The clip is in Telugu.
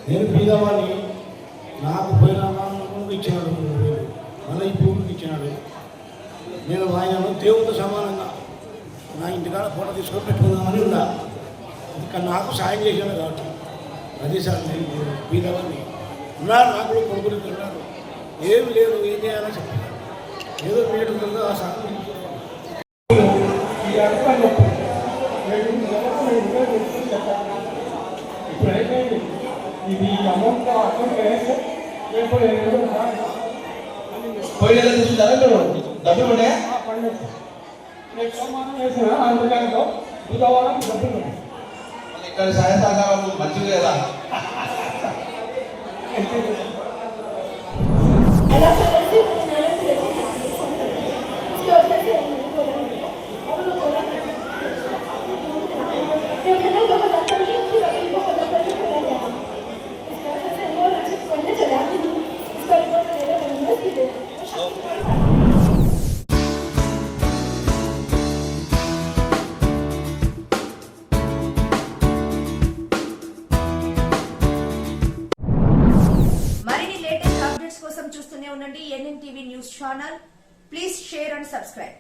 నేను బీదవాడిని, నాకు పోయిన ముందు ఇచ్చినాడు 3,000, మళ్ళీ ఈ భూమికి ఇచ్చినాడు. నేను ఆయన దేవుడితో సమానంగా నా ఇంటికాడ ఫోటో తీసుకొని పెట్టుకుందామని ఉన్నా. ఇంకా నాకు సాయం చేశాను కాబట్టి అదే సార్ నేను బీదవాడిని ఉన్నారు, నాకు కూడా కొడుకులు ఉన్నారు, ఏమి లేదు, ఏం చేయాలని చెప్పాను. ఏదో మీటుందో ఆ సాయం ఇప్పుడైతే ఇది అమౌంట్ అకౌంట్ వేస్తే పోయిన చూస్తారా మీరు డబ్బులు ఉన్నాయా? రేపు సోమవారం వేసిన అందులో బుధవారం డబ్బులు ఉన్నాయి. ఇక్కడ సాయ సహకారం మంచిది కదా. మరిన్ని లేటెస్ట్ అప్డేట్స్ కోసం చూస్తూనే ఉండండి NNTV news channel. Please share and subscribe.